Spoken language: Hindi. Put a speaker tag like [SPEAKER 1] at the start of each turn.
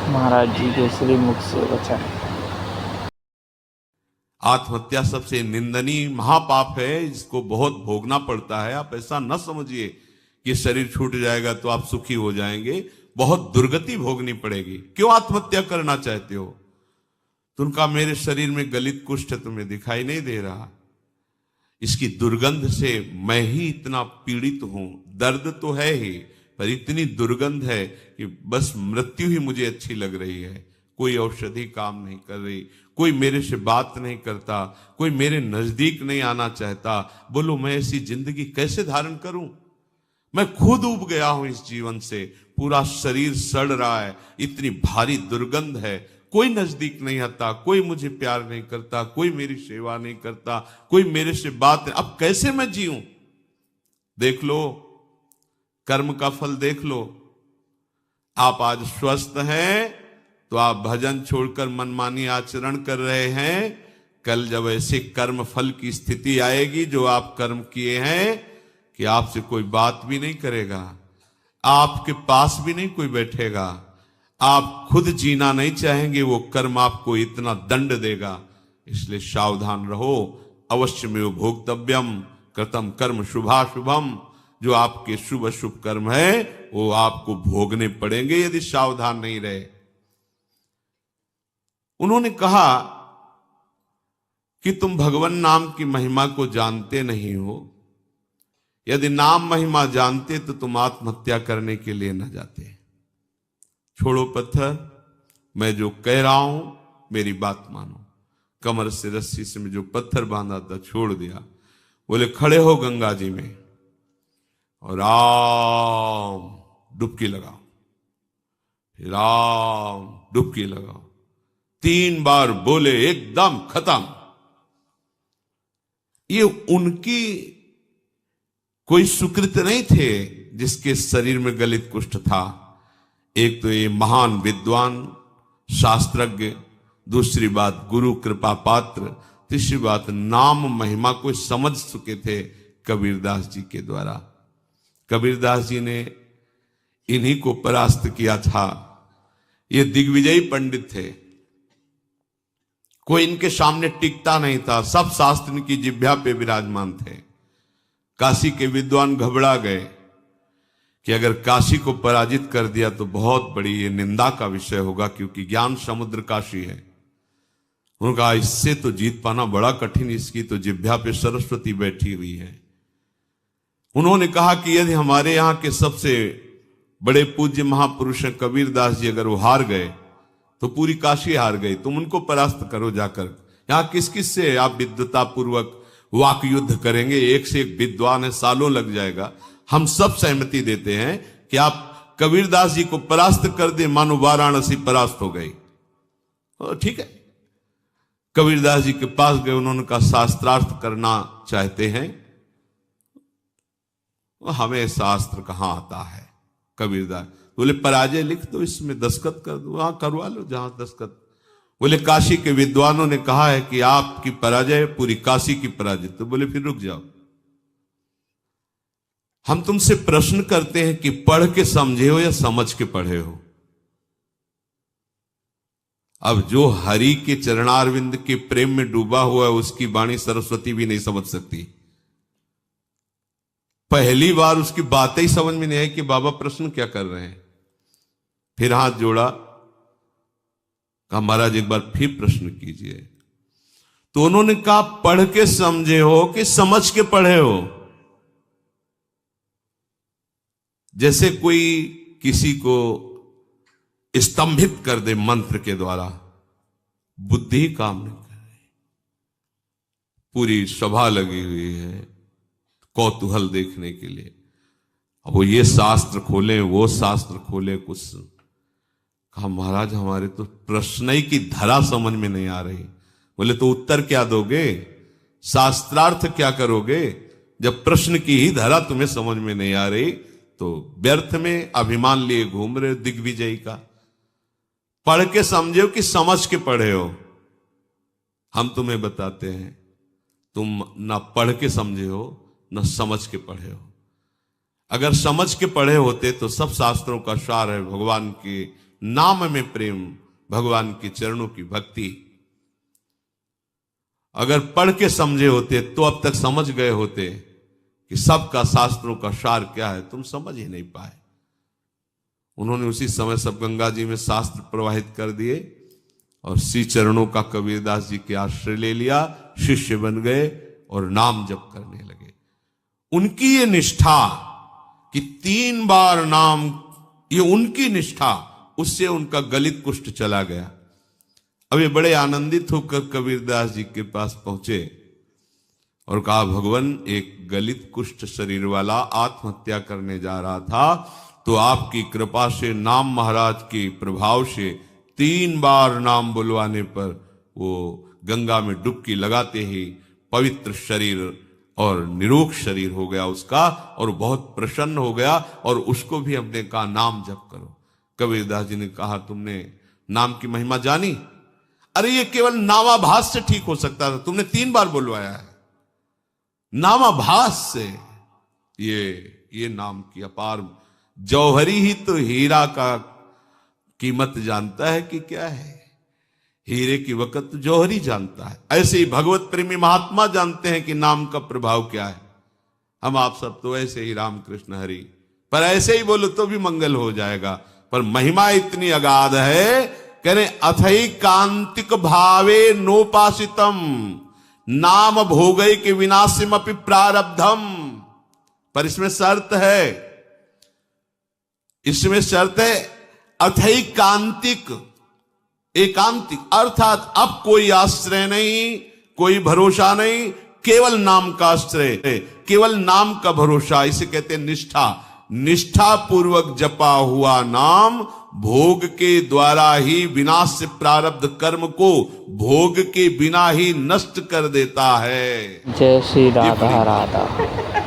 [SPEAKER 1] महाराज जी के श्री मुख से वचन।
[SPEAKER 2] आत्महत्या सबसे निंदनीय महापाप है, इसको बहुत भोगना पड़ता है। आप ऐसा न समझिए कि शरीर छूट जाएगा तो आप सुखी हो जाएंगे, बहुत दुर्गति भोगनी पड़ेगी। क्यों आत्महत्या करना चाहते हो? तो उनका मेरे शरीर में गलित कुष्ठ तुम्हें दिखाई नहीं दे रहा, इसकी दुर्गंध से मैं ही इतना पीड़ित हूं। दर्द तो है ही, पर इतनी दुर्गंध है कि बस मृत्यु ही मुझे अच्छी लग रही है। कोई औषधि काम नहीं कर रही, कोई मेरे से बात नहीं करता, कोई मेरे नजदीक नहीं आना चाहता। बोलो मैं ऐसी जिंदगी कैसे धारण करूं? मैं खुद उब गया हूं इस जीवन से, पूरा शरीर सड़ रहा है, इतनी भारी दुर्गंध है। कोई नजदीक नहीं आता, कोई मुझे प्यार नहीं करता, कोई मेरी सेवा नहीं करता, कोई मेरे से बात नहीं। अब कैसे मैं जीऊं? देख लो, कर्म का फल देख लो। आप आज स्वस्थ हैं तो आप भजन छोड़कर मनमानी आचरण कर रहे हैं। कल जब ऐसे कर्म फल की स्थिति आएगी जो आप कर्म किए हैं कि आपसे कोई बात भी नहीं करेगा, आपके पास भी नहीं कोई बैठेगा, आप खुद जीना नहीं चाहेंगे, वो कर्म आपको इतना दंड देगा। इसलिए सावधान रहो। अवश्य में भोक्तव्यम कृतम कर्म शुभाशुभम। जो आपके शुभ अशुभ कर्म है वो आपको भोगने पड़ेंगे यदि सावधान नहीं रहे। उन्होंने कहा कि तुम भगवान नाम की महिमा को जानते नहीं हो। यदि नाम महिमा जानते तो तुम आत्महत्या करने के लिए न जाते। छोड़ो पत्थर, मैं जो कह रहा हूं मेरी बात मानो। कमर से रस्सी से मैं जो पत्थर बांधा था छोड़ दिया। बोले खड़े हो गंगा जी में और राम डुबकी लगाओ, राम डुबकी लगाओ। 3 बार बोले, एकदम खत्म। ये उनकी कोई सुकृत नहीं थे जिसके शरीर में गलित कुष्ठ था। एक तो ये महान विद्वान शास्त्रज्ञ, दूसरी बात गुरु कृपा पात्र, तीसरी बात नाम महिमा को समझ चुके थे कबीरदास जी के द्वारा। कबीरदास जी ने इन्हीं को परास्त किया था। ये दिग्विजयी पंडित थे, कोई इनके सामने टिकता नहीं था। सब शास्त्र इनकी जिह्वा पे विराजमान थे। काशी के विद्वान घबरा गए कि अगर काशी को पराजित कर दिया तो बहुत बड़ी ये निंदा का विषय होगा, क्योंकि ज्ञान समुद्र काशी है। उन्होंने कहा इससे तो जीत पाना बड़ा कठिन, इसकी तो जिह्वा पे सरस्वती बैठी हुई है। उन्होंने कहा कि यदि हमारे यहाँ के सबसे बड़े पूज्य महापुरुष हैं कबीरदास जी, अगर वो हार गए तो पूरी काशी हार गई। तुम उनको परास्त करो जाकर। यहाँ किस किस से आप विद्वता पूर्वक वाक युद्ध करेंगे? एक से एक विद्वान है, सालों लग जाएगा। हम सब सहमति देते हैं कि आप कबीरदास जी को परास्त कर दे, मानो वाराणसी परास्त हो गई। ठीक है, कबीरदास जी के पास गए। उन्होंने कहा शास्त्रार्थ करना चाहते हैं। हमें शास्त्र कहां आता है? कबीरदास बोले पराजय लिख दो, इसमें दस्तखत कर दो, वहां करवा लो जहां दस्तखत। बोले काशी के विद्वानों ने कहा है कि आपकी पराजय पूरी काशी की पराजय। तो बोले फिर रुक जाओ, हम तुमसे प्रश्न करते हैं कि पढ़ के समझे हो या समझ के पढ़े हो? अब जो हरि के चरणारविंद के प्रेम में डूबा हुआ है उसकी वाणी सरस्वती भी नहीं समझ सकती। पहली बार उसकी बातें ही समझ में नहीं आई कि बाबा प्रश्न क्या कर रहे हैं। फिर हाथ जोड़ा, कहा महाराज एक बार फिर प्रश्न कीजिए। तो उन्होंने कहा पढ़ के समझे हो कि समझ के पढ़े हो? जैसे कोई किसी को स्तंभित कर दे मंत्र के द्वारा, बुद्धि काम नहीं कर रही, पूरी सभा लगी हुई है कौतूहल देखने के लिए। अब वो ये शास्त्र खोले, वो शास्त्र खोले, कुछ कहा महाराज हमारे तो प्रश्न ही की धरा समझ में नहीं आ रही। बोले तो उत्तर क्या दोगे? शास्त्रार्थ क्या करोगे? जब प्रश्न की ही धरा तुम्हें समझ में नहीं आ रही तो व्यर्थ में अभिमान लिए घूम रहे हो दिग्विजयी का। पढ़ के समझे हो कि समझ के पढ़े हो? हम तुम्हें बताते हैं तुम ना पढ़ के समझे हो न समझ के पढ़े हो। अगर समझ के पढ़े होते तो सब शास्त्रों का सार है, भगवान की नाम में प्रेम, भगवान के चरणों की भक्ति। अगर पढ़ के समझे होते तो अब तक समझ गए होते कि सबका शास्त्रों का सार क्या है, तुम समझ ही नहीं पाए। उन्होंने उसी समय सब गंगा जी में शास्त्र प्रवाहित कर दिए और श्री चरणों का कबीरदास जी के आश्रय ले लिया, शिष्य बन गए और नाम जप करने लगे। उनकी ये निष्ठा कि 3 बार नाम, ये उनकी निष्ठा, उससे उनका गलित कुष्ठ चला गया। अब ये बड़े आनंदित होकर कबीरदास जी के पास पहुंचे और कहा, भगवान, एक गलित कुष्ठ शरीर वाला आत्महत्या करने जा रहा था, तो आपकी कृपा से, नाम महाराज के प्रभाव से 3 बार नाम बुलवाने पर वो गंगा में डुबकी लगाते ही पवित्र शरीर और निरोग शरीर हो गया उसका, और बहुत प्रसन्न हो गया। और उसको भी हमने कहा नाम जप करो। कबीरदास जी ने कहा, तुमने नाम की महिमा जानी? अरे ये केवल नामाभास से ठीक हो सकता था, तुमने 3 बार बुलवाया है। नामाभास से ये नाम की अपार, जौहरी ही तो हीरा का कीमत जानता है कि क्या है, हीरे की वक़्त जौहरी जानता है। ऐसे ही भगवत प्रेमी महात्मा जानते हैं कि नाम का प्रभाव क्या है। हम आप सब तो ऐसे ही राम कृष्ण हरि, पर ऐसे ही बोलो तो भी मंगल हो जाएगा, पर महिमा इतनी अगाध है, कह रहे अथई कांतिक भावे नोपासितम नाम भोगय के विनाशिम अपि प्रारब्धम। पर इसमें शर्त है, इसमें शर्त है अथई कांतिक, एकांतिक, अर्थात अब कोई आश्रय नहीं, कोई भरोसा नहीं, केवल नाम का आश्रय, केवल नाम का भरोसा। इसे कहते हैं निष्ठा। निष्ठा पूर्वक जपा हुआ नाम भोग के द्वारा ही विनाश प्रारब्ध कर्म को भोग के बिना ही नष्ट कर देता है।
[SPEAKER 1] जय श्री राधा राधा।